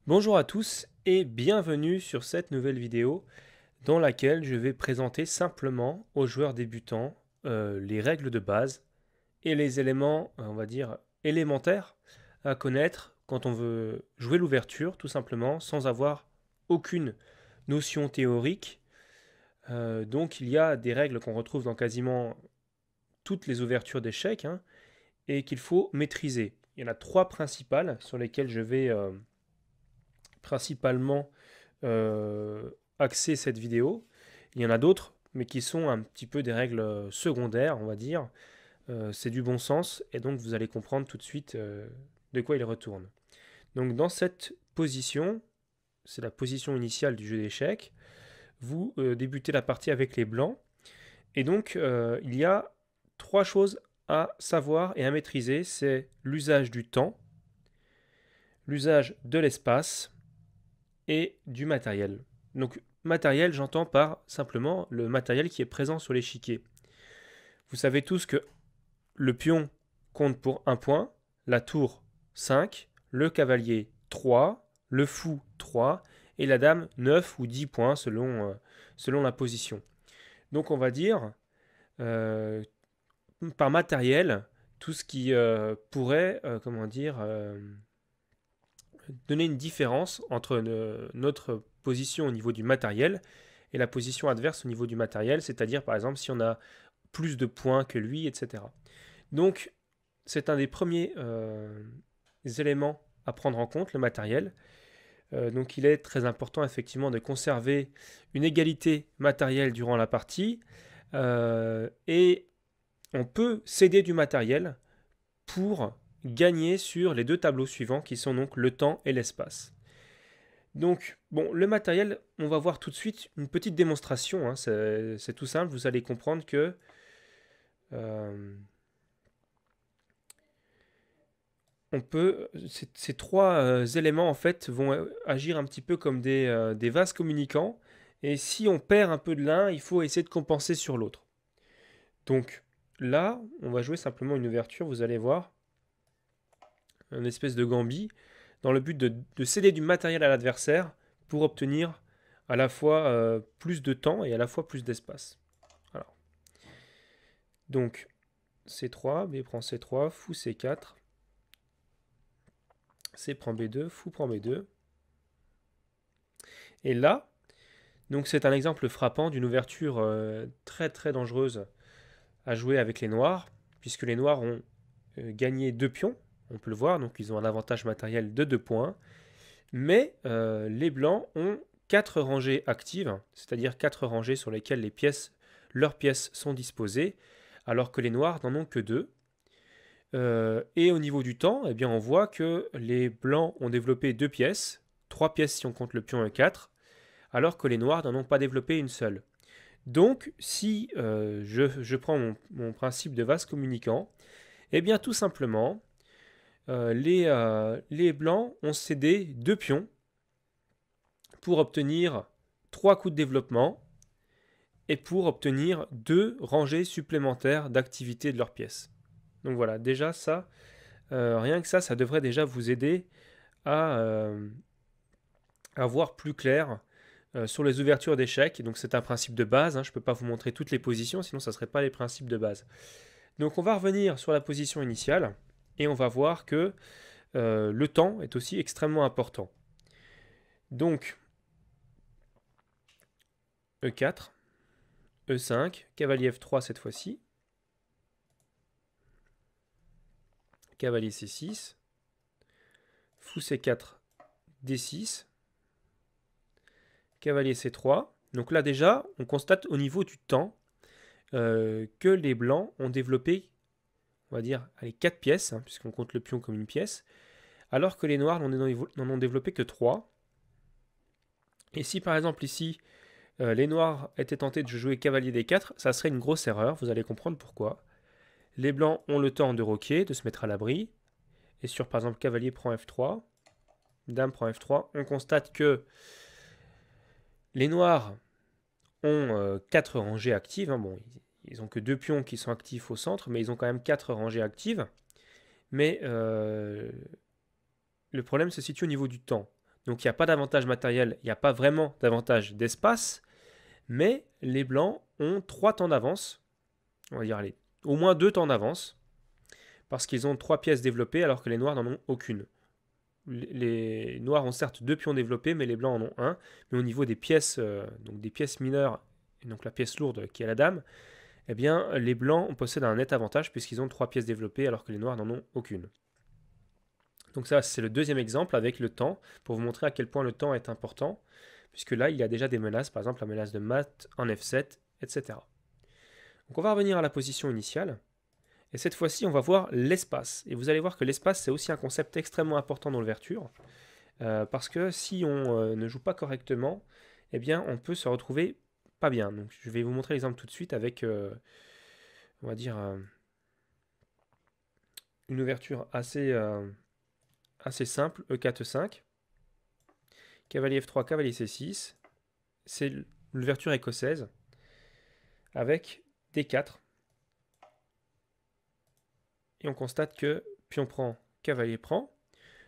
Bonjour à tous et bienvenue sur cette nouvelle vidéo dans laquelle je vais présenter simplement aux joueurs débutants les règles de base et les éléments, on va dire, élémentaires à connaître quand on veut jouer l'ouverture, tout simplement, sans avoir aucune notion théorique. Donc il y a des règles qu'on retrouve dans quasiment toutes les ouvertures d'échecs et qu'il faut maîtriser. Il y en a trois principales sur lesquelles je vais principalement axer cette vidéo. Il y en a d'autres, mais qui sont un petit peu des règles secondaires, on va dire. C'est du bon sens, et donc vous allez comprendre tout de suite de quoi il retourne. Donc dans cette position, c'est la position initiale du jeu d'échecs, vous débutez la partie avec les blancs, et donc il y a trois choses à savoir et à maîtriser, c'est l'usage du temps, l'usage de l'espace et du matériel. Donc matériel, j'entends par simplement le matériel qui est présent sur l'échiquier. Vous savez tous que le pion compte pour 1 point, la tour 5, le cavalier 3, le fou 3 et la dame 9 ou 10 points selon la position. Donc on va dire euh, par matériel tout ce qui pourrait donner une différence entre notre position au niveau du matériel et la position adverse au niveau du matériel, c'est-à-dire par exemple si on a plus de points que lui, etc. Donc c'est un des premiers éléments à prendre en compte, le matériel. Donc il est très important effectivement de conserver une égalité matérielle durant la partie et on peut céder du matériel pour gagner sur les deux tableaux suivants qui sont donc le temps et l'espace. Donc, bon, le matériel, on va voir tout de suite une petite démonstration. C'est tout simple, vous allez comprendre que euh, on peut, ces trois éléments en fait vont agir un petit peu comme des vases communicants. Et si on perd un peu de l'un, il faut essayer de compenser sur l'autre. Donc là, on va jouer simplement une ouverture, vous allez voir, une espèce de gambit, dans le but de céder du matériel à l'adversaire pour obtenir à la fois plus de temps et à la fois plus d'espace. Alors, donc C3, B prend C3, fou C4, C prend B2, fou prend B2. Et là, donc c'est un exemple frappant d'une ouverture très très dangereuse à jouer avec les noirs, puisque les noirs ont gagné 2 pions, on peut le voir, donc ils ont un avantage matériel de 2 points, mais les blancs ont 4 rangées actives, c'est-à-dire 4 rangées sur lesquelles leurs pièces sont disposées, alors que les noirs n'en ont que 2. Et au niveau du temps, eh bien, on voit que les blancs ont développé 2 pièces, 3 pièces si on compte le pion E4, alors que les noirs n'en ont pas développé une seule. Donc, si je prends mon principe de vase communicant, eh bien tout simplement, les blancs ont cédé 2 pions pour obtenir 3 coups de développement et pour obtenir 2 rangées supplémentaires d'activité de leurs pièces. Donc voilà, déjà ça, rien que ça devrait déjà vous aider à voir plus clair sur les ouvertures d'échecs. Donc c'est un principe de base, je ne peux pas vous montrer toutes les positions, sinon ça ne serait pas les principes de base. Donc on va revenir sur la position initiale et on va voir que le temps est aussi extrêmement important. Donc E4, E5, cavalier F3 cette fois-ci, cavalier C6, fou C4, D6, cavalier C3. Donc là déjà, on constate au niveau du temps que les blancs ont développé, on va dire, 4 pièces, puisqu'on compte le pion comme une pièce, alors que les noirs n'en ont développé que 3. Et si par exemple ici, les noirs étaient tentés de jouer cavalier D4, ça serait une grosse erreur, vous allez comprendre pourquoi. Les blancs ont le temps de roquer, de se mettre à l'abri, et sur par exemple cavalier prend F3, dame prend F3, on constate que les noirs ont 4 rangées actives. Bon, ils n'ont que 2 pions qui sont actifs au centre, mais ils ont quand même 4 rangées actives. Mais le problème se situe au niveau du temps. Donc il n'y a pas d'avantage matériel, il n'y a pas vraiment d'avantage d'espace, mais les blancs ont 3 temps d'avance, on va dire allez, au moins 2 temps d'avance, parce qu'ils ont 3 pièces développées alors que les noirs n'en ont aucune. Les noirs ont certes 2 pions développés, mais les blancs en ont un. Mais au niveau des pièces, donc des pièces mineures, et donc la pièce lourde qui est la dame, eh bien les blancs possèdent un net avantage puisqu'ils ont 3 pièces développées alors que les noirs n'en ont aucune. Donc ça, c'est le deuxième exemple avec le temps, pour vous montrer à quel point le temps est important, puisque là, il y a déjà des menaces, par exemple la menace de mat en F7, etc. Donc on va revenir à la position initiale, et cette fois-ci, on va voir l'espace. Et vous allez voir que l'espace, c'est aussi un concept extrêmement important dans l'ouverture, parce que si on ne joue pas correctement, eh bien, on peut se retrouver pas bien. Donc je vais vous montrer l'exemple tout de suite avec, on va dire, une ouverture assez simple, E4, E5, cavalier F3, cavalier C6, c'est l'ouverture écossaise, avec D4, et on constate que pion prend, cavalier prend.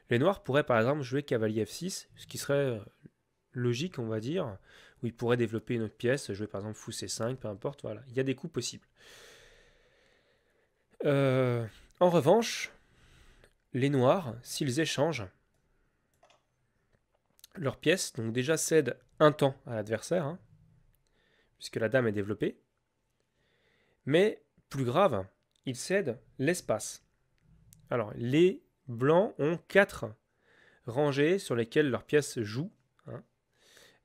Les noirs pourraient par exemple jouer cavalier F6, ce qui serait logique on va dire, où ils pourraient développer une autre pièce, jouer par exemple fou C5, peu importe, voilà, il y a des coups possibles. En revanche, les noirs, s'ils échangent, leur pièce, donc déjà cède un temps à l'adversaire, hein, puisque la dame est développée, mais plus grave, ils cèdent l'espace. Alors, les blancs ont 4 rangées sur lesquelles leurs pièces jouent, hein,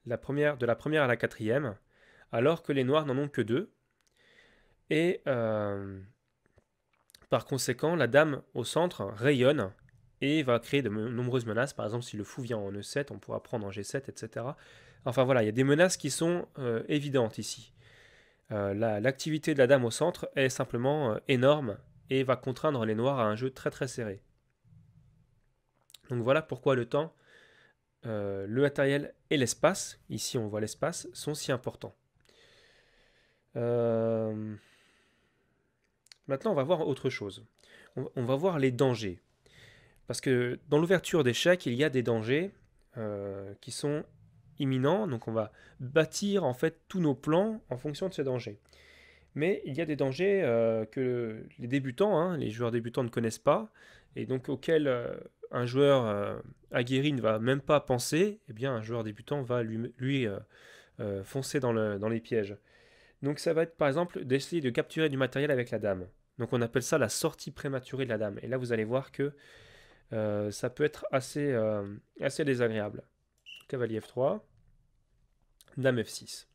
de la première à la 4e, alors que les noirs n'en ont que 2. Et par conséquent, la dame au centre rayonne et va créer de nombreuses menaces. Par exemple, si le fou vient en E7, on pourra prendre en G7, etc. Enfin voilà, il y a des menaces qui sont évidentes ici. L'activité de la dame au centre est simplement énorme et va contraindre les noirs à un jeu très très serré. Donc voilà pourquoi le temps, le matériel et l'espace, ici on voit l'espace, sont si importants. Maintenant on va voir autre chose. On va voir les dangers. Parce que dans l'ouverture d'échecs, il y a des dangers qui sont imminents. Donc on va bâtir en fait tous nos plans en fonction de ces dangers. Mais il y a des dangers que les débutants, hein, les joueurs débutants ne connaissent pas, et donc auxquels un joueur aguerri ne va même pas penser, eh bien un joueur débutant va lui foncer dans les pièges. Donc ça va être par exemple d'essayer de capturer du matériel avec la dame. Donc on appelle ça la sortie prématurée de la dame. Et là vous allez voir que ça peut être assez désagréable. Cavalier F3, dame F6.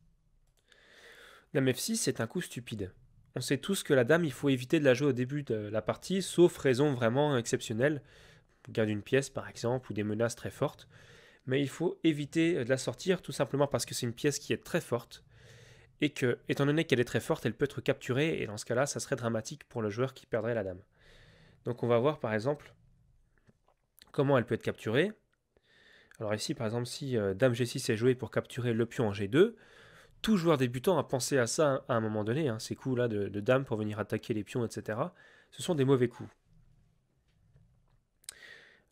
Dame F6, c'est un coup stupide. On sait tous que la dame, il faut éviter de la jouer au début de la partie, sauf raison vraiment exceptionnelle, garde une pièce par exemple, ou des menaces très fortes. Mais il faut éviter de la sortir tout simplement parce que c'est une pièce qui est très forte, et que, étant donné qu'elle est très forte, elle peut être capturée, et dans ce cas-là, ça serait dramatique pour le joueur qui perdrait la dame. Donc on va voir par exemple comment elle peut être capturée. Alors ici, par exemple, si dame G6 est jouée pour capturer le pion en G2, tout joueur débutant a pensé à ça à un moment donné, hein, ces coups-là de dame pour venir attaquer les pions, etc. Ce sont des mauvais coups.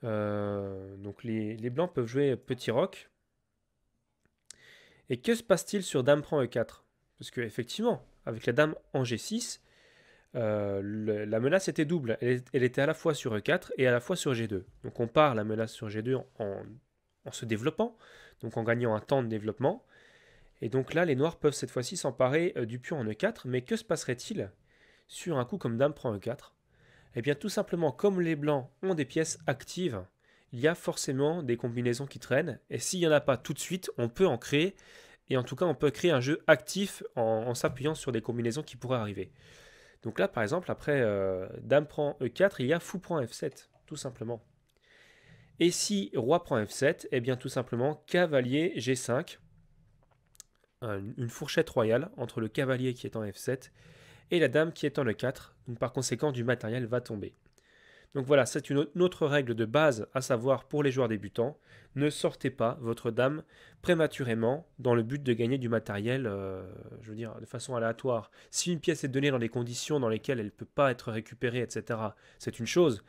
Donc les blancs peuvent jouer petit roc. Et que se passe-t-il sur dame prend E4? Parce que effectivement, avec la dame en G6, la menace était double. Elle était à la fois sur E4 et à la fois sur G2. Donc on part la menace sur G2 en se développant, donc en gagnant un temps de développement. Et donc là, les noirs peuvent cette fois-ci s'emparer du pion en E4, mais que se passerait-il sur un coup comme dame prend E4? Eh bien tout simplement, comme les blancs ont des pièces actives, il y a forcément des combinaisons qui traînent, et s'il n'y en a pas tout de suite, on peut en créer, et en tout cas on peut créer un jeu actif en s'appuyant sur des combinaisons qui pourraient arriver. Donc là par exemple, après dame prend E4, il y a fou prend F7, tout simplement. Et si roi prend F7, eh bien tout simplement cavalier G5, une fourchette royale entre le cavalier qui est en F7 et la dame qui est en E4, donc par conséquent du matériel va tomber. Donc voilà, c'est une autre règle de base à savoir pour les joueurs débutants, ne sortez pas votre dame prématurément dans le but de gagner du matériel, je veux dire, de façon aléatoire. Si une pièce est donnée dans des conditions dans lesquelles elle ne peut pas être récupérée, etc., c'est une chose,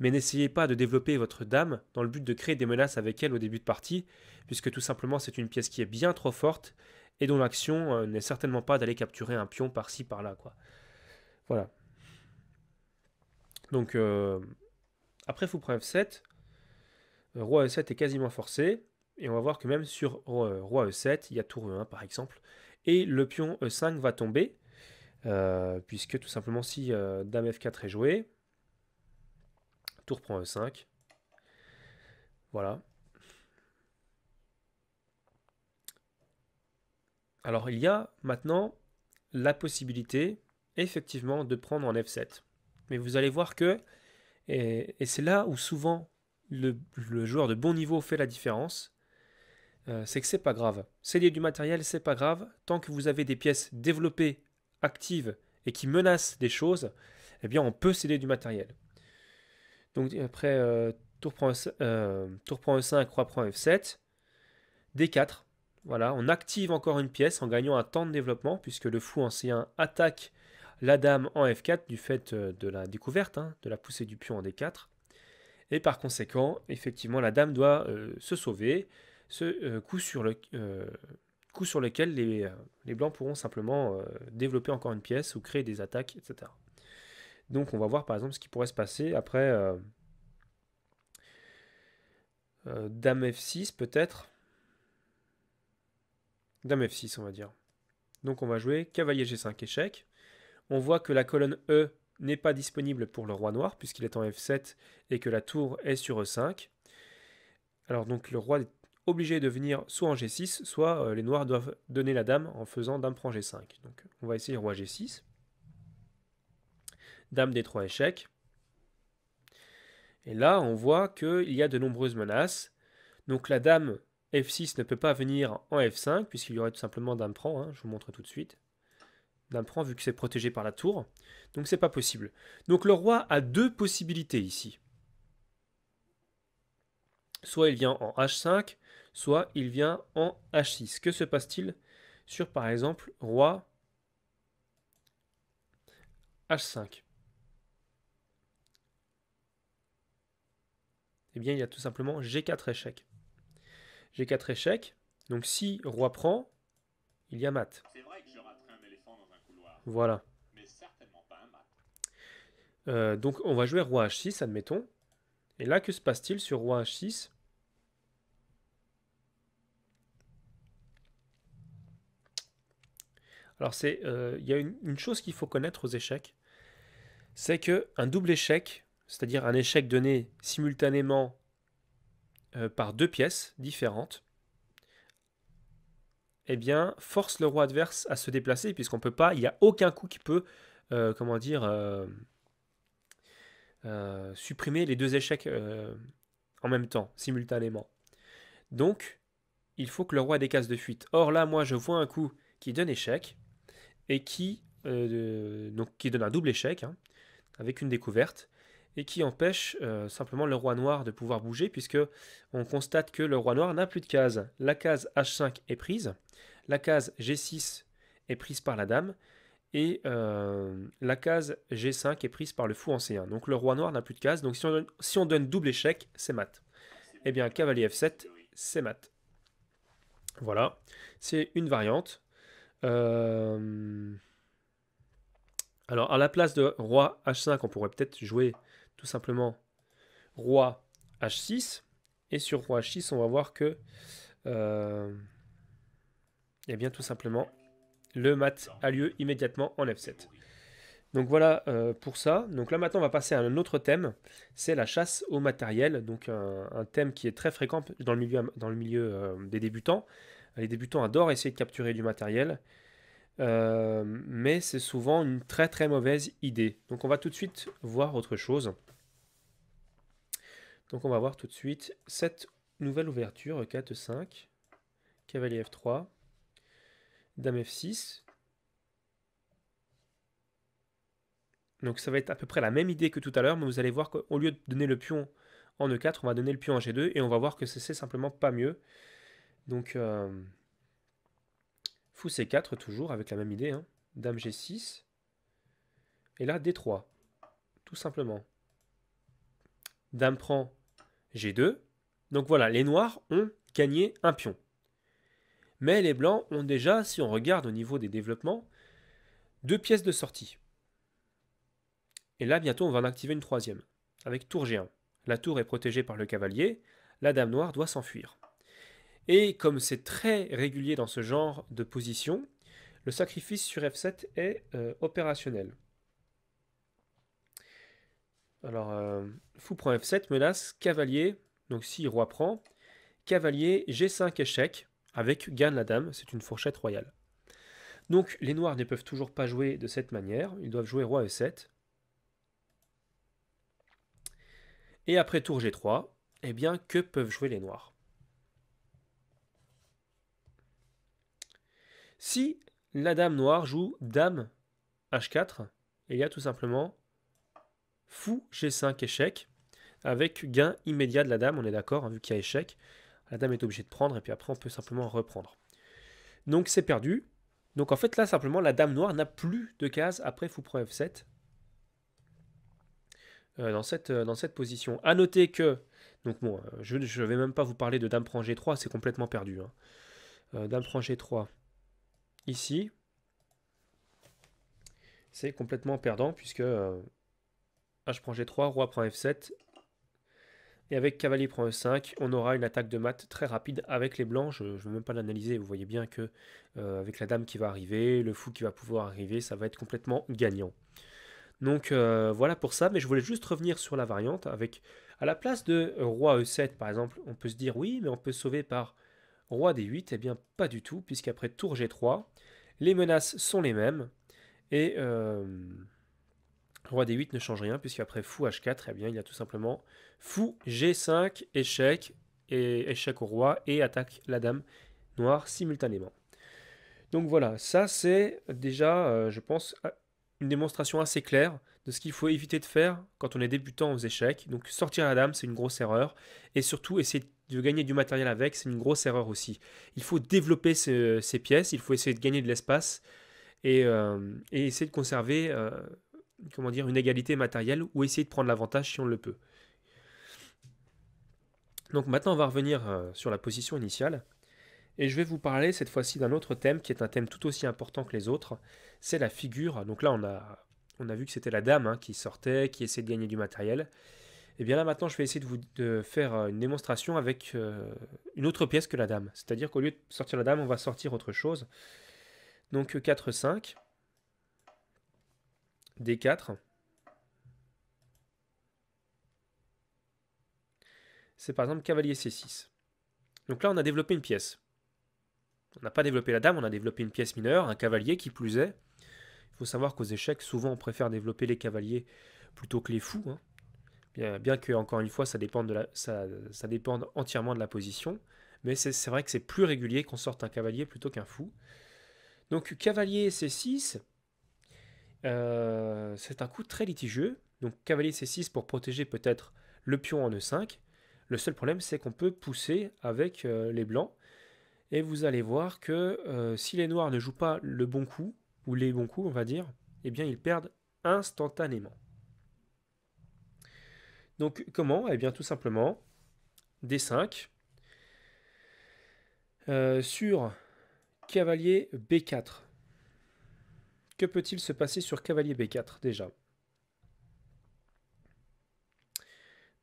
mais n'essayez pas de développer votre dame dans le but de créer des menaces avec elle au début de partie, puisque tout simplement c'est une pièce qui est bien trop forte et dont l'action n'est certainement pas d'aller capturer un pion par-ci par-là, quoi. Voilà. Donc après fou prend F7, roi E7 est quasiment forcé, et on va voir que même sur roi E7, il y a tour E1 par exemple, et le pion E5 va tomber, puisque tout simplement si dame F4 est joué, tour prend E5, voilà. Alors il y a maintenant la possibilité effectivement de prendre en F7, mais vous allez voir que, et c'est là où souvent le joueur de bon niveau fait la différence, c'est que c'est pas grave. Céder du matériel, c'est pas grave. Tant que vous avez des pièces développées, actives et qui menacent des choses, eh bien on peut céder du matériel. Donc après, tour prend E5, roi prend F7, D4. Voilà, on active encore une pièce en gagnant un temps de développement, puisque le fou en C1 attaque la dame en F4 du fait de la découverte, hein, de la poussée du pion en D4. Et par conséquent, effectivement, la dame doit se sauver, ce coup sur lequel les blancs pourront simplement développer encore une pièce ou créer des attaques, etc. Donc on va voir par exemple ce qui pourrait se passer après dame F6 peut-être. Dame F6 on va dire. Donc on va jouer cavalier G5 échec. On voit que la colonne E n'est pas disponible pour le roi noir puisqu'il est en F7 et que la tour est sur E5. Alors donc le roi est obligé de venir soit en G6, soit les noirs doivent donner la dame en faisant dame prend G5. Donc on va essayer roi G6. Dame D3 échec. Et là on voit qu'il y a de nombreuses menaces. Donc la dame F6 ne peut pas venir en F5 puisqu'il y aurait tout simplement dame prend, hein, je vous montre tout de suite. Dame prend vu que c'est protégé par la tour. Donc c'est pas possible. Donc le roi a deux possibilités ici. Soit il vient en H5, soit il vient en H6. Que se passe-t-il sur par exemple roi H5? Eh bien il y a tout simplement G4 échec. G4 échec. Donc si roi prend, il y a mat. C'est vrai que je raterai un éléphant dans un couloir, Voilà. mais certainement pas un mat. Donc on va jouer roi H6, admettons. Et là, que se passe-t-il sur roi H6? Alors il y a une chose qu'il faut connaître aux échecs, c'est qu'un double échec, c'est-à-dire un échec donné simultanément par deux pièces différentes, eh bien, force le roi adverse à se déplacer, puisqu'on peut pas, il n'y a aucun coup qui peut, comment dire, supprimer les deux échecs en même temps, simultanément. Donc, il faut que le roi ait des cases de fuite. Or là, moi, je vois un coup qui donne échec, et donc, qui donne un double échec, hein, avec une découverte, et qui empêche simplement le roi noir de pouvoir bouger, puisque on constate que le roi noir n'a plus de case. La case H5 est prise, la case G6 est prise par la dame, et la case G5 est prise par le fou en C1. Donc le roi noir n'a plus de case, donc si on donne double échec, c'est mat. Eh bien, cavalier F7, c'est mat. Voilà, c'est une variante. Alors, à la place de roi H5, on pourrait peut-être jouer tout simplement roi H6. Et sur roi H6, on va voir que, eh bien, tout simplement, le mat a lieu immédiatement en F7. Donc voilà pour ça. Donc là maintenant on va passer à un autre thème, c'est la chasse au matériel, donc un thème qui est très fréquent dans le milieu des débutants. Les débutants adorent essayer de capturer du matériel, mais c'est souvent une très très mauvaise idée. Donc on va tout de suite voir autre chose. Donc on va voir tout de suite cette nouvelle ouverture, 4-5, cavalier F3, dame F6. Donc ça va être à peu près la même idée que tout à l'heure, mais vous allez voir qu'au lieu de donner le pion en E4, on va donner le pion en G2, et on va voir que c'est simplement pas mieux. Donc fou C4 toujours, avec la même idée, hein. Dame G6, et là D3, tout simplement. Dame prend G2. Donc voilà, les noirs ont gagné un pion. Mais les blancs ont déjà, si on regarde au niveau des développements, 2 pièces de sortie. Et là, bientôt, on va en activer une troisième, avec tour G1. La tour est protégée par le cavalier, la dame noire doit s'enfuir. Et comme c'est très régulier dans ce genre de position, le sacrifice sur F7 est opérationnel. Alors, fou prend F7, menace, cavalier, donc si roi prend, cavalier, G5 échec, avec gagne la dame, c'est une fourchette royale. Donc les noirs ne peuvent toujours pas jouer de cette manière, ils doivent jouer roi E7. Et après tour G3, eh bien, que peuvent jouer les noirs? Si la dame noire joue dame H4, il y a tout simplement fou G5 échec, avec gain immédiat de la dame, on est d'accord, hein, vu qu'il y a échec. La dame est obligée de prendre, et puis après on peut simplement reprendre. Donc c'est perdu. Donc en fait là, simplement, la dame noire n'a plus de case après fou prend F7. Dans cette position. A noter que, donc bon, je ne vais même pas vous parler de dame prend G3, c'est complètement perdu. Hein. Dame prend G3, ici, c'est complètement perdant, puisque H prend G3, roi prend F7, et avec cavalier prend E5, on aura une attaque de mat très rapide avec les blancs. Je ne veux même pas l'analyser, vous voyez bien que avec la dame qui va arriver, le fou qui va pouvoir arriver, ça va être complètement gagnant. Donc voilà pour ça, mais je voulais juste revenir sur la variante avec, à la place de roi E7 par exemple, on peut se dire oui, mais on peut sauver par roi D8, eh bien pas du tout, puisqu'après tour G3, les menaces sont les mêmes, et roi D8 ne change rien, puisqu'après fou H4, eh bien il y a tout simplement fou G5, échec, et échec au roi, et attaque la dame noire simultanément. Donc voilà, ça c'est déjà, je pense, une démonstration assez claire de ce qu'il faut éviter de faire quand on est débutant aux échecs. Donc sortir la dame, c'est une grosse erreur. Et surtout, essayer de gagner du matériel avec, c'est une grosse erreur aussi. Il faut développer ces pièces, il faut essayer de gagner de l'espace et essayer de conserver comment dire, une égalité matérielle ou essayer de prendre l'avantage si on le peut. Donc maintenant, on va revenir sur la position initiale. Et je vais vous parler cette fois-ci d'un autre thème qui est un thème tout aussi important que les autres, c'est la figure. Donc là, on a vu que c'était la dame hein, qui sortait, qui essayait de gagner du matériel. Et bien là, maintenant, je vais essayer de faire une démonstration avec une autre pièce que la dame. C'est-à-dire qu'au lieu de sortir la dame, on va sortir autre chose. Donc 4-5, D4. C'est par exemple cavalier C6. Donc là, on a développé une pièce. On n'a pas développé la dame, on a développé une pièce mineure, un cavalier qui plus est. Il faut savoir qu'aux échecs, souvent on préfère développer les cavaliers plutôt que les fous. Hein. Bien que, encore une fois, ça dépend entièrement de la position. Mais c'est vrai que c'est plus régulier qu'on sorte un cavalier plutôt qu'un fou. Donc cavalier C6, c'est un coup très litigieux. Donc cavalier C6 pour protéger peut-être le pion en E5. Le seul problème, c'est qu'on peut pousser avec les blancs. Et vous allez voir que si les noirs ne jouent pas le bon coup, ou les bons coups, on va dire, eh bien, ils perdent instantanément. Donc, comment? Eh bien, tout simplement, D5, sur cavalier B4. Que peut-il se passer sur cavalier B4, déjà?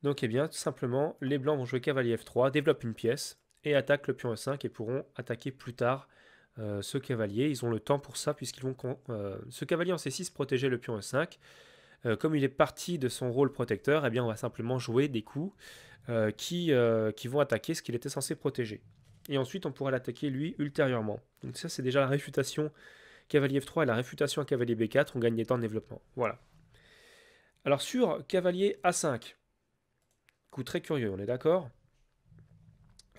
Donc, eh bien, tout simplement, les blancs vont jouer cavalier F3, développent une pièce, et attaquent le pion E5, et pourront attaquer plus tard ce cavalier. Ils ont le temps pour ça, puisqu'ils vont... ce cavalier en C6 protégeait le pion E5. Comme il est parti de son rôle protecteur, eh bien on va simplement jouer des coups qui vont attaquer ce qu'il était censé protéger. Et ensuite, on pourra l'attaquer lui ultérieurement. Donc ça, c'est déjà la réfutation cavalier F3 et la réfutation à cavalier B4. On gagne des temps de développement. Voilà. Alors sur cavalier A5, coup très curieux, on est d'accord?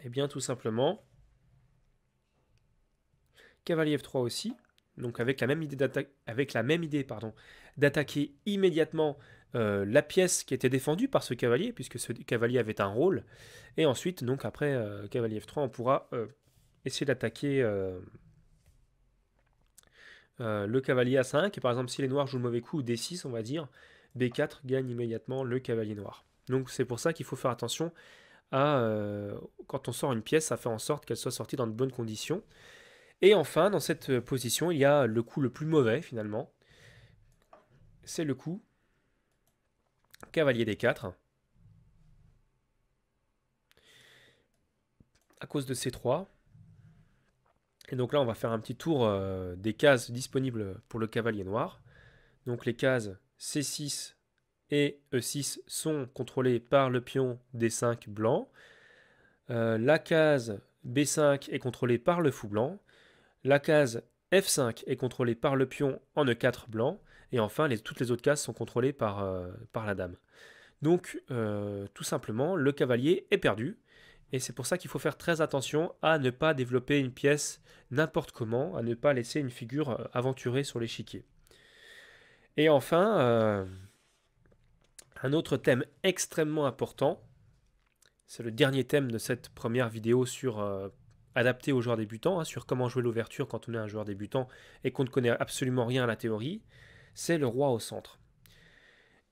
Eh bien tout simplement, cavalier F3 aussi. Donc avec la même idée d'attaquer immédiatement la pièce qui était défendue par ce cavalier, puisque ce cavalier avait un rôle. Et ensuite, donc après cavalier F3, on pourra essayer d'attaquer le cavalier A5. Et par exemple, si les noirs jouent le mauvais coup, D6, on va dire, B4 gagne immédiatement le cavalier noir. Donc c'est pour ça qu'il faut faire attention à, quand on sort une pièce, à faire en sorte qu'elle soit sortie dans de bonnes conditions. Et enfin, dans cette position, il y a le coup le plus mauvais finalement. C'est le coup cavalier D4. À cause de C3. Et donc là, on va faire un petit tour des cases disponibles pour le cavalier noir. Donc les cases C6 et E6 sont contrôlées par le pion D5 blanc. La case B5 est contrôlée par le fou blanc. La case F5 est contrôlée par le pion en E4 blanc. Et enfin, toutes les autres cases sont contrôlées par la dame. Donc, tout simplement, le cavalier est perdu. Et c'est pour ça qu'il faut faire très attention à ne pas développer une pièce n'importe comment, à ne pas laisser une figure aventurée sur l'échiquier. Et enfin, un autre thème extrêmement important, c'est le dernier thème de cette première vidéo sur adapté aux joueurs débutants, hein, sur comment jouer l'ouverture quand on est un joueur débutant et qu'on ne connaît absolument rien à la théorie, c'est le roi au centre.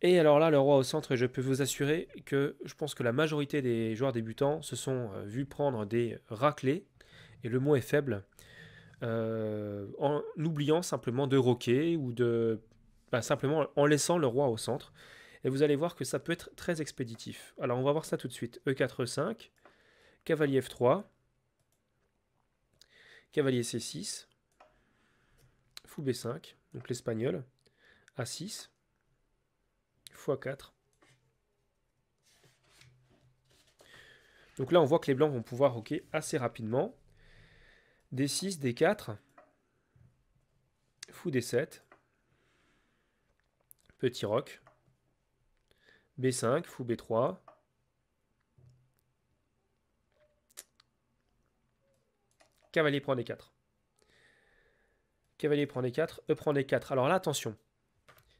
Et alors là, le roi au centre, je peux vous assurer que je pense que la majorité des joueurs débutants se sont vus prendre des raclés, et le mot est faible, en oubliant simplement de roquer ou simplement en laissant le roi au centre. Et vous allez voir que ça peut être très expéditif. Alors on va voir ça tout de suite. E4, E5, cavalier F3, cavalier C6, fou B5, donc l'espagnol, A6, x4. Donc là, on voit que les blancs vont pouvoir roquer assez rapidement. D6, D4, fou D7, petit roc, B5, fou B3, cavalier prend D4. Cavalier prend D4, E prend D4. Alors là, attention.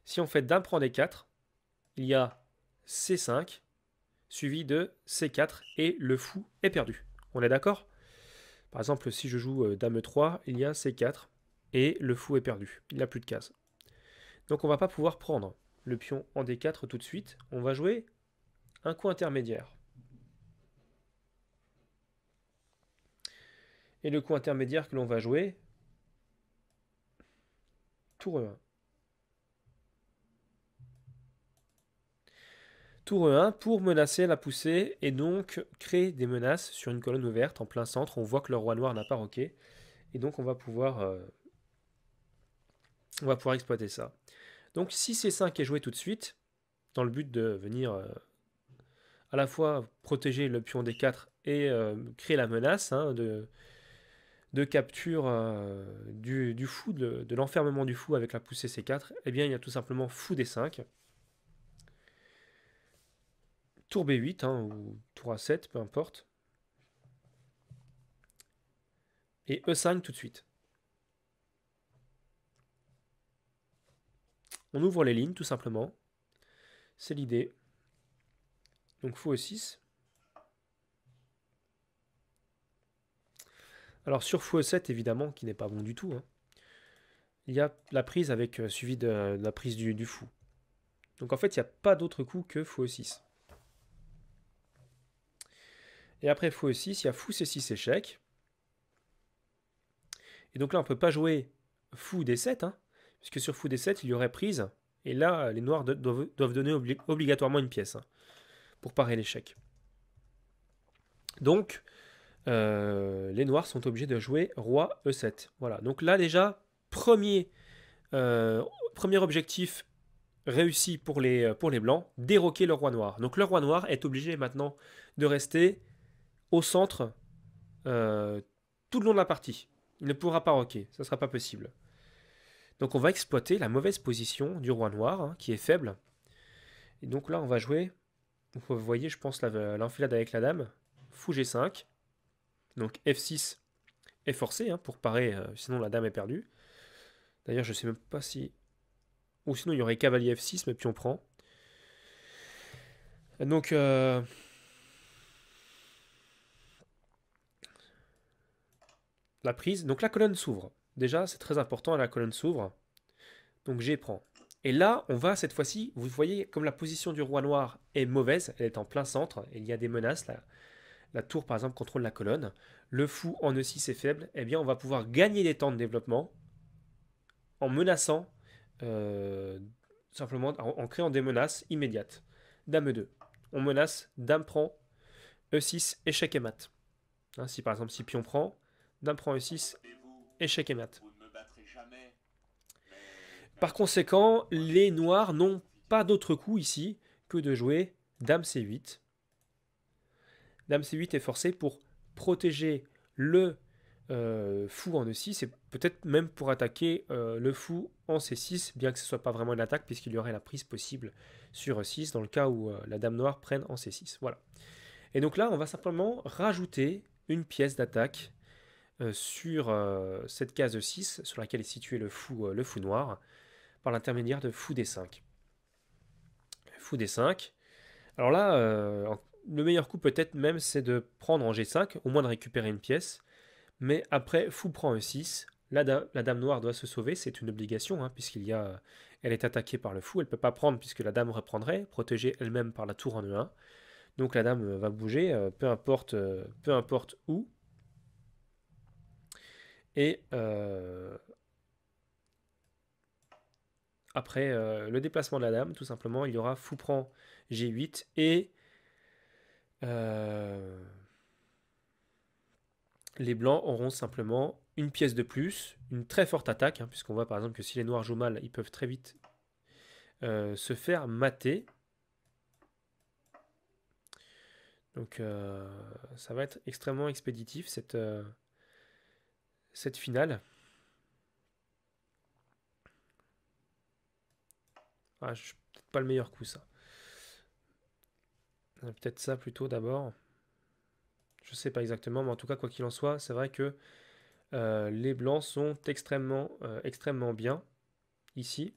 Si on fait dame prend D4, il y a C5, suivi de C4, et le fou est perdu. On est d'accord? Par exemple, si je joue dame E3, il y a C4, et le fou est perdu. Il n'a plus de case. Donc on ne va pas pouvoir prendre le pion en D4 tout de suite. On va jouer un coup intermédiaire. Et le coup intermédiaire que l'on va jouer, tour E1. Tour E1 pour menacer la poussée et donc créer des menaces sur une colonne ouverte en plein centre. On voit que le roi noir n'a pas roqué. Et donc on va pouvoir exploiter ça. Donc si C5 est joué tout de suite, dans le but de venir à la fois protéger le pion D4 et créer la menace de capture du fou, de l'enfermement du fou avec la poussée C4, eh bien il y a tout simplement fou D5, tour B8 ou tour A7, peu importe, et E5 tout de suite. On ouvre les lignes tout simplement, c'est l'idée. Donc fou E6. Alors sur fou E7 évidemment, qui n'est pas bon du tout, hein, il y a la prise avec suivi de la prise du fou. Donc en fait, il n'y a pas d'autre coup que fou E6. Et après fou E6, il y a fou C6 échec. Et donc là, on ne peut pas jouer fou D7, hein, puisque sur fou D7, il y aurait prise. Et là, les noirs doivent donner obligatoirement une pièce pour parer l'échec. Donc, les noirs sont obligés de jouer roi E7. Voilà, donc là déjà, premier objectif réussi pour les blancs, déroquer le roi noir. Donc le roi noir est obligé maintenant de rester au centre tout le long de la partie. Il ne pourra pas roquer, ça ne sera pas possible. Donc on va exploiter la mauvaise position du roi noir, hein, qui est faible. Et donc là on va jouer, vous voyez je pense l'enfilade avec la dame, fou G5. Donc F6 est forcé pour parer, sinon la dame est perdue. D'ailleurs je ne sais même pas si... Ou sinon il y aurait cavalier F6, mais puis on prend. Donc... la prise, donc la colonne s'ouvre. Déjà, c'est très important, la colonne s'ouvre. Donc G prend. Et là, on va cette fois-ci, vous voyez, comme la position du roi noir est mauvaise, elle est en plein centre, et il y a des menaces, la tour par exemple contrôle la colonne, le fou en E6 est faible, eh bien on va pouvoir gagner des temps de développement en menaçant, euh, simplement en créant des menaces immédiates. Dame E2, on menace, dame prend, E6, échec et mat. Hein, si par exemple si pion prend, dame prend E6, Rappelez-vous, échec et mat. vous ne me battrez jamais. Mais Par la suite conséquent, sera les noirs n'ont pas confidentielle. d'autre coup ici que de jouer dame C8. Dame C8 est forcée pour protéger le fou en E6 et peut-être même pour attaquer le fou en C6, bien que ce ne soit pas vraiment une attaque puisqu'il y aurait la prise possible sur E6 dans le cas où la dame noire prenne en C6. Voilà. Et donc là, on va simplement rajouter une pièce d'attaque sur cette case E6 sur laquelle est situé le fou noir par l'intermédiaire de fou D5. Fou D5. Alors là, le meilleur coup peut-être même c'est de prendre en G5, au moins de récupérer une pièce. Mais après, fou prend E6. La dame noire doit se sauver, c'est une obligation, hein, elle est attaquée par le fou. Elle ne peut pas prendre puisque la dame reprendrait, protégée elle-même par la tour en E1. Donc la dame va bouger, peu importe où. Et après le déplacement de la dame, tout simplement, il y aura fou prend G8 et euh, les blancs auront simplement une pièce de plus, une très forte attaque, hein, puisqu'on voit par exemple que si les noirs jouent mal, ils peuvent très vite se faire mater. Donc ça va être extrêmement expéditif cette finale. Ah, peut-être pas le meilleur coup ça. Peut-être ça plutôt d'abord. Je sais pas exactement, mais en tout cas, quoi qu'il en soit, c'est vrai que les blancs sont extrêmement bien ici.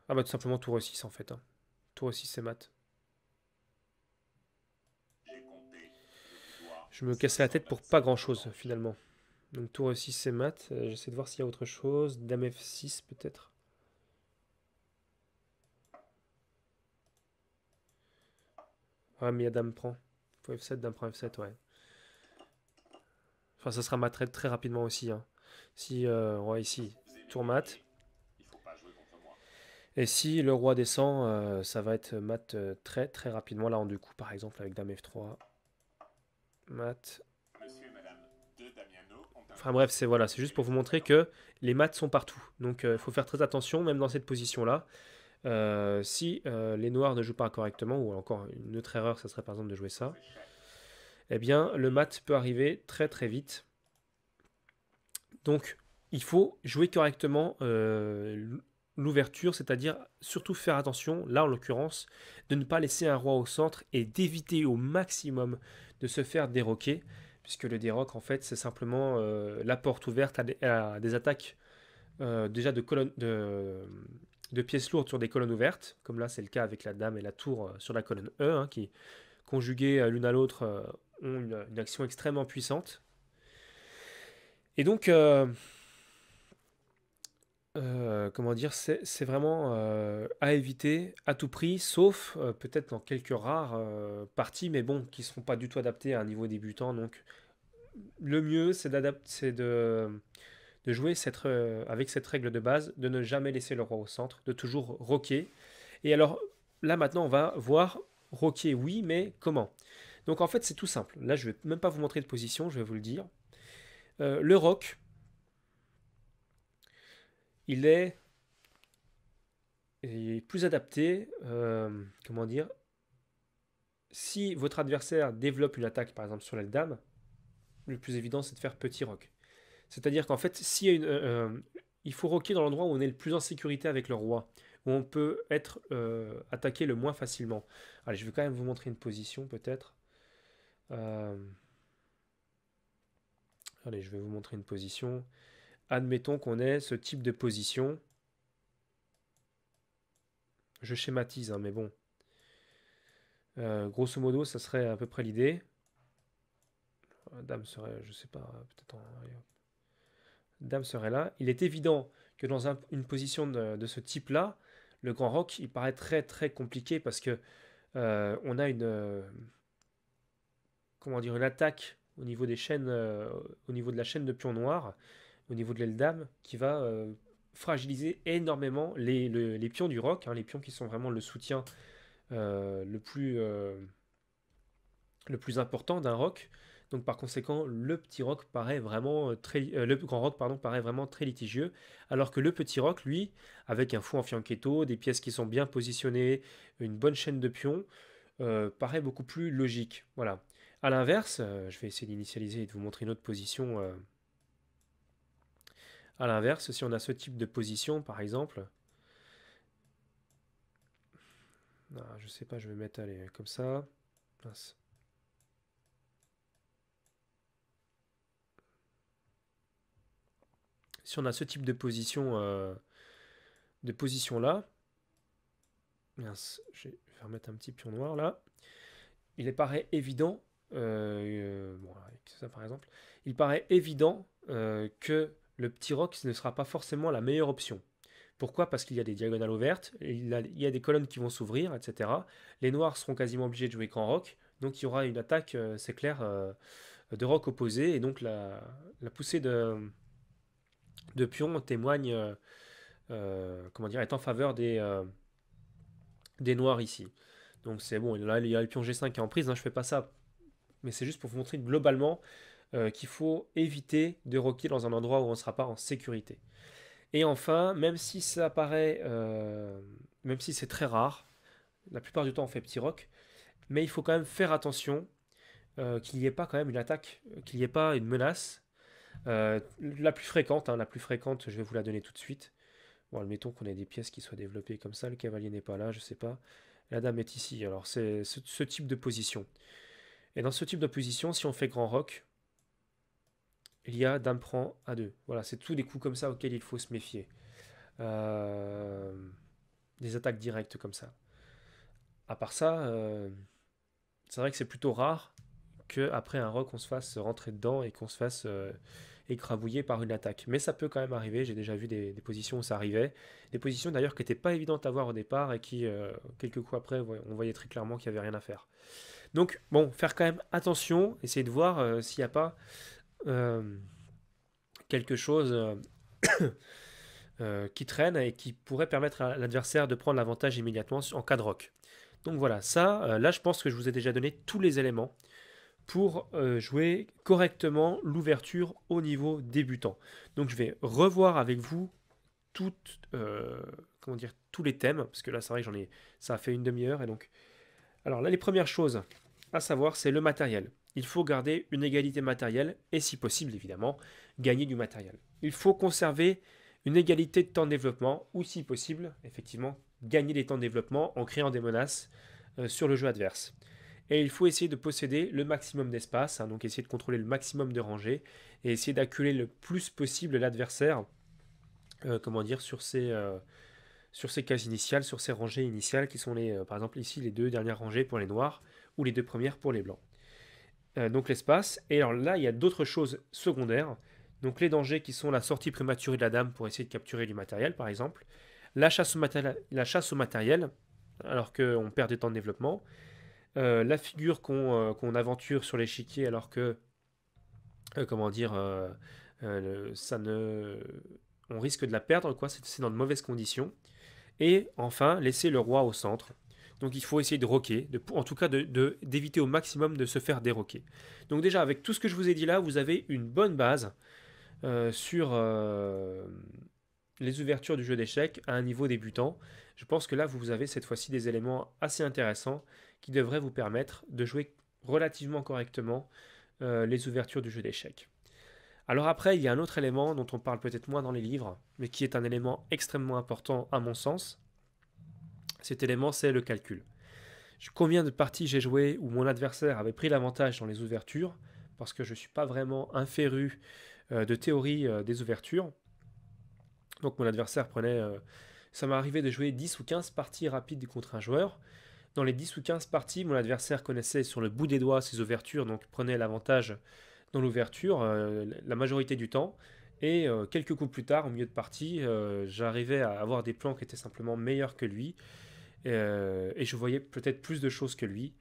Ah bah tout simplement tour E6 en fait, hein. Tour E6 c'est mat. J'ai compté. Je vous dois Je me casse la tête pour pas 527 grand chose revanches. finalement. Donc tour E6 c'est mat. J'essaie de voir s'il y a autre chose. Dame F6 peut-être. Ouais mais il y a dame prend. Faut F7, dame prend F7, ouais. Enfin ça sera mat très rapidement aussi, hein. Si roi ici, Vous aimez tour mat. gagner. Il faut pas jouer contre moi. Et si le roi descend, ça va être mat très rapidement. Là en deux coups par exemple avec dame F3. Mat. Monsieur et madame de Damiano ont Enfin invoqué bref, votre voilà, c'est majesté juste pour le vous montrer commandant. que les maths sont partout. Donc il faut faire très attention, même dans cette position-là. Si les noirs ne jouent pas correctement, ou encore une autre erreur, ça serait par exemple de jouer Aux ça, échecs. eh bien le mat peut arriver très vite. Donc il faut jouer correctement l'ouverture, c'est-à-dire surtout faire attention, là en l'occurrence, de ne pas laisser un roi au centre et d'éviter au maximum de se faire déroquer, puisque le déroc en fait c'est simplement la porte ouverte à des attaques déjà de pièces lourdes sur des colonnes ouvertes, comme là c'est le cas avec la dame et la tour sur la colonne E, hein, qui conjuguées l'une à l'autre ont une action extrêmement puissante. Et donc, comment dire, c'est vraiment à éviter à tout prix, sauf peut-être dans quelques rares parties, mais bon, qui ne seront pas du tout adaptées à un niveau débutant. Donc, le mieux, c'est de jouer avec cette règle de base, de ne jamais laisser le roi au centre, de toujours roquer. Et alors, là maintenant, on va voir roquer, oui, mais comment? Donc en fait, c'est tout simple. Là, je ne vais même pas vous montrer de position, je vais vous le dire. Le roc, il est plus adapté, comment dire, si votre adversaire développe une attaque, par exemple sur l'aile dame, le plus évident, c'est de faire petit roc. C'est-à-dire qu'en fait, il faut roquer dans l'endroit où on est le plus en sécurité avec le roi, où on peut être attaqué le moins facilement. Allez, je vais quand même vous montrer une position peut-être. Euh, allez, je vais vous montrer une position. Admettons qu'on ait ce type de position. Je schématise, hein, mais bon. Grosso modo, ça serait à peu près l'idée. Dame serait, je sais pas, peut-être en... allez, dame serait là. Il est évident que dans une position de ce type-là, le grand roc, il paraît très très compliqué parce que on a comment dire, une attaque au niveau des chaînes, au niveau de la chaîne de pions noirs, au niveau de l'aile dame, qui va fragiliser énormément les pions du roc, hein, les pions qui sont vraiment le soutien euh, le plus, euh, le plus important d'un roc. Donc par conséquent, le petit roc paraît vraiment le grand roc pardon paraît vraiment très litigieux, alors que le petit roc, lui, avec un fou en fianchetto, des pièces qui sont bien positionnées, une bonne chaîne de pions, paraît beaucoup plus logique. Voilà. À l'inverse, je vais essayer d'initialiser et de vous montrer une autre position. À l'inverse, si on a ce type de position, par exemple, je sais pas, je vais mettre allez, comme ça. Mince. Si on a ce type de position là, mince, je vais remettre un petit pion noir là. Il paraît évident, bon, avec ça par exemple, il paraît évident que le petit roc ne sera pas forcément la meilleure option. Pourquoi? Parce qu'il y a des diagonales ouvertes, il y a des colonnes qui vont s'ouvrir, etc. Les noirs seront quasiment obligés de jouer grand roc, donc il y aura une attaque, c'est clair, de roc opposé, et donc la poussée de pion témoigne, comment dire, est en faveur des noirs ici. Donc c'est bon, là il y a le pion G5 qui est en prise, hein, je fais pas ça, mais c'est juste pour vous montrer globalement qu'il faut éviter de rocker dans un endroit où on ne sera pas en sécurité. Et enfin, même si c'est très rare, la plupart du temps on fait petit rock, mais il faut quand même faire attention qu'il n'y ait pas quand même une attaque, qu'il n'y ait pas une menace. La plus fréquente, hein, la plus fréquente, je vais vous la donner tout de suite. Bon, admettons qu'on ait des pièces qui soient développées comme ça, le cavalier n'est pas là, je sais pas. La dame est ici, alors c'est ce type de position. Et dans ce type de position, si on fait grand roc, il y a dame prend A2. Voilà, c'est tous des coups comme ça auxquels il faut se méfier. Euh, des attaques directes comme ça. À part ça, c'est vrai que c'est plutôt rare qu'après un roc, on se fasse rentrer dedans et qu'on se fasse écrabouiller par une attaque. Mais ça peut quand même arriver, j'ai déjà vu des positions où ça arrivait. Des positions d'ailleurs qui n'étaient pas évidentes à voir au départ et qui, quelques coups après, on voyait très clairement qu'il n'y avait rien à faire. Donc, bon, faire quand même attention, essayer de voir s'il n'y a pas euh, quelque chose qui traîne et qui pourrait permettre à l'adversaire de prendre l'avantage immédiatement en cas de rock. Donc voilà, ça, là je pense que je vous ai déjà donné tous les éléments pour jouer correctement l'ouverture au niveau débutant. Donc je vais revoir avec vous toutes, comment dire, tous les thèmes, parce que là c'est vrai que ça a fait une demi-heure, et donc... Alors là les premières choses à savoir c'est le matériel. Il faut garder une égalité matérielle et si possible évidemment gagner du matériel. Il faut conserver une égalité de temps de développement ou si possible effectivement gagner des temps de développement en créant des menaces sur le jeu adverse. Et il faut essayer de posséder le maximum d'espace, hein, donc essayer de contrôler le maximum de rangées et essayer d'acculer le plus possible l'adversaire, comment dire, sur ses cases initiales, sur ses rangées initiales qui sont par exemple ici les deux dernières rangées pour les noirs ou les deux premières pour les blancs. Donc l'espace. Et alors là, il y a d'autres choses secondaires. Donc les dangers qui sont la sortie prématurée de la dame pour essayer de capturer du matériel, par exemple. La chasse au matériel, alors qu'on perd des temps de développement. La figure qu'on aventure sur l'échiquier alors que, comment dire, ça ne... on risque de la perdre, quoi, c'est dans de mauvaises conditions. Et enfin, laisser le roi au centre. Donc il faut essayer de roquer, en tout cas d'éviter au maximum de se faire déroquer. Donc déjà, avec tout ce que je vous ai dit là, vous avez une bonne base sur les ouvertures du jeu d'échecs à un niveau débutant. Je pense que là, vous avez cette fois-ci des éléments assez intéressants qui devraient vous permettre de jouer relativement correctement les ouvertures du jeu d'échecs. Alors après, il y a un autre élément dont on parle peut-être moins dans les livres, mais qui est un élément extrêmement important à mon sens. Cet élément, c'est le calcul. Combien de parties j'ai joué où mon adversaire avait pris l'avantage dans les ouvertures, parce que je ne suis pas vraiment un féru de théorie des ouvertures. Donc mon adversaire prenait... ça m'est arrivé de jouer 10 ou 15 parties rapides contre un joueur. Dans les 10 ou 15 parties, mon adversaire connaissait sur le bout des doigts ses ouvertures, donc prenait l'avantage dans l'ouverture la majorité du temps. Et quelques coups plus tard, au milieu de partie, j'arrivais à avoir des plans qui étaient simplement meilleurs que lui. Et je voyais peut-être plus de choses que lui.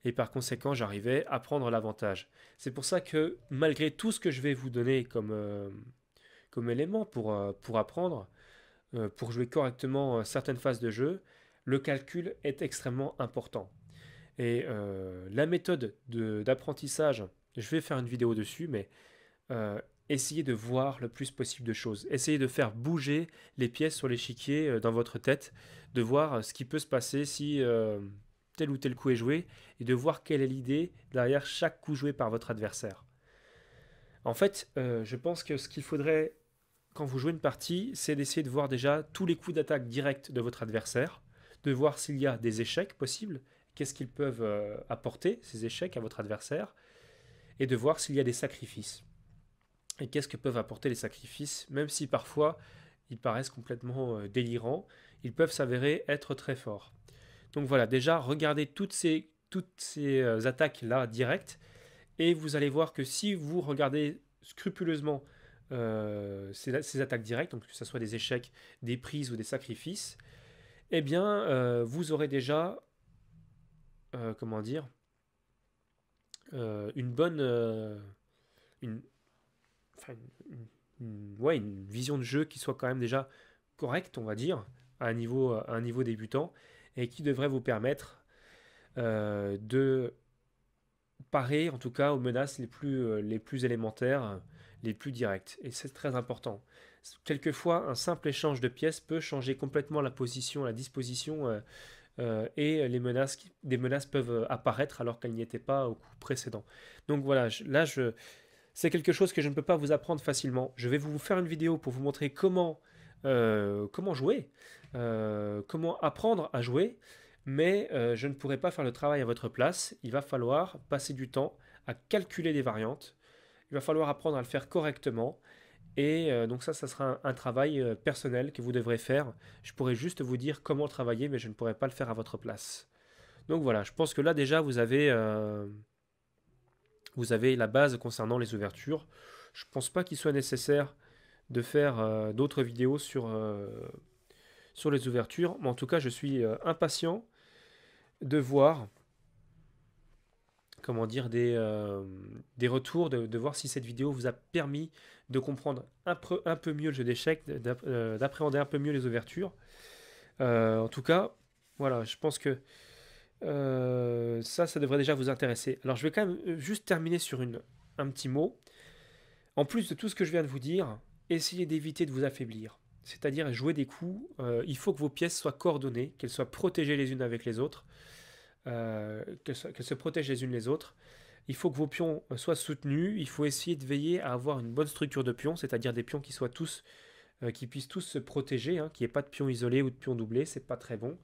Et par conséquent, j'arrivais à prendre l'avantage. C'est pour ça que malgré tout ce que je vais vous donner comme élément pour apprendre, pour jouer correctement certaines phases de jeu, le calcul est extrêmement important. Et la méthode d'apprentissage, je vais faire une vidéo dessus, mais essayez de voir le plus possible de choses. Essayez de faire bouger les pièces sur l'échiquier dans votre tête, de voir ce qui peut se passer si tel ou tel coup est joué, et de voir quelle est l'idée derrière chaque coup joué par votre adversaire. En fait, je pense que ce qu'il faudrait quand vous jouez une partie, c'est d'essayer de voir déjà tous les coups d'attaque directs de votre adversaire, de voir s'il y a des échecs possibles, qu'est-ce qu'ils peuvent apporter, ces échecs à votre adversaire, et de voir s'il y a des sacrifices. Et qu'est-ce que peuvent apporter les sacrifices, même si parfois ils paraissent complètement délirants, ils peuvent s'avérer être très forts. Donc voilà, déjà, regardez toutes ces attaques-là directes, et vous allez voir que si vous regardez scrupuleusement ces attaques directes, donc que ce soit des échecs, des prises ou des sacrifices, eh bien, vous aurez déjà, comment dire, une bonne, une, enfin, ouais, une vision de jeu qui soit quand même déjà correcte, on va dire, à un niveau débutant, et qui devrait vous permettre de parer, en tout cas, aux menaces les plus élémentaires, les plus directes. Et c'est très important. Quelquefois, un simple échange de pièces peut changer complètement la position, la disposition, et des menaces peuvent apparaître alors qu'elles n'y étaient pas au coup précédent. Donc voilà, c'est quelque chose que je ne peux pas vous apprendre facilement. Je vais vous faire une vidéo pour vous montrer comment jouer, comment apprendre à jouer, mais je ne pourrai pas faire le travail à votre place. Il va falloir passer du temps à calculer des variantes. Il va falloir apprendre à le faire correctement. Et donc ça sera un travail personnel que vous devrez faire. Je pourrais juste vous dire comment travailler, mais je ne pourrai pas le faire à votre place. Donc voilà, je pense que là déjà vous avez la base concernant les ouvertures. Je ne pense pas qu'il soit nécessaire de faire d'autres vidéos sur les ouvertures, mais en tout cas je suis impatient de voir comment dire, des retours, de voir si cette vidéo vous a permis de comprendre un peu mieux le jeu d'échecs, d'appréhender un peu mieux les ouvertures. En tout cas, voilà, je pense que ça devrait déjà vous intéresser. Alors je vais quand même juste terminer sur un petit mot. En plus de tout ce que je viens de vous dire, essayez d'éviter de vous affaiblir. C'est-à-dire jouer des coups, il faut que vos pièces soient coordonnées, qu'elles soient protégées les unes avec les autres, qu'elles se protègent les unes les autres. Il faut que vos pions soient soutenus. Il faut essayer de veiller à avoir une bonne structure de pions, c'est-à-dire des pions qui puissent tous se protéger, hein, qu'il n'y ait pas de pions isolés ou de pions doublés, c'est pas très bon.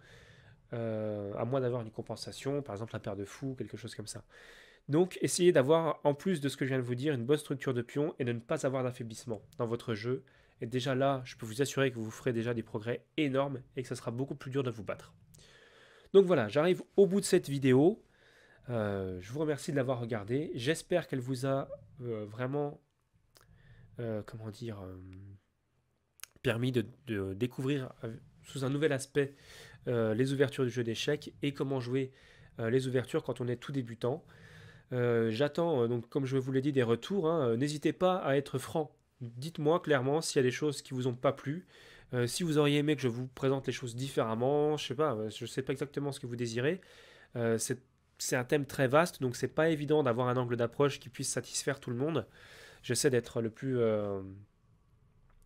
À moins d'avoir une compensation, par exemple un paire de fous, quelque chose comme ça. Donc essayez d'avoir, en plus de ce que je viens de vous dire, une bonne structure de pions et de ne pas avoir d'affaiblissement dans votre jeu. Et déjà là, je peux vous assurer que vous ferez déjà des progrès énormes et que ce sera beaucoup plus dur de vous battre. Donc voilà, j'arrive au bout de cette vidéo. Je vous remercie de l'avoir regardée. J'espère qu'elle vous a vraiment, comment dire, permis de découvrir sous un nouvel aspect les ouvertures du jeu d'échecs et comment jouer les ouvertures quand on est tout débutant. J'attends, donc, comme je vous l'ai dit, des retours, hein. N'hésitez pas à être franc. Dites-moi clairement s'il y a des choses qui vous ont pas plu. Si vous auriez aimé que je vous présente les choses différemment, je sais pas exactement ce que vous désirez. C'est un thème très vaste, donc c'est pas évident d'avoir un angle d'approche qui puisse satisfaire tout le monde. J'essaie d'être le plus,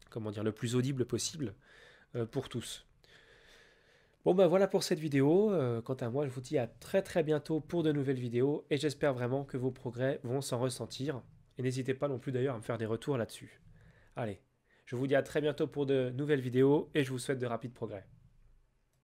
comment dire, le plus audible possible pour tous. Bon ben voilà pour cette vidéo. Quant à moi, je vous dis à très très bientôt pour de nouvelles vidéos et j'espère vraiment que vos progrès vont s'en ressentir. Et n'hésitez pas non plus d'ailleurs à me faire des retours là-dessus. Allez, je vous dis à très bientôt pour de nouvelles vidéos et je vous souhaite de rapides progrès.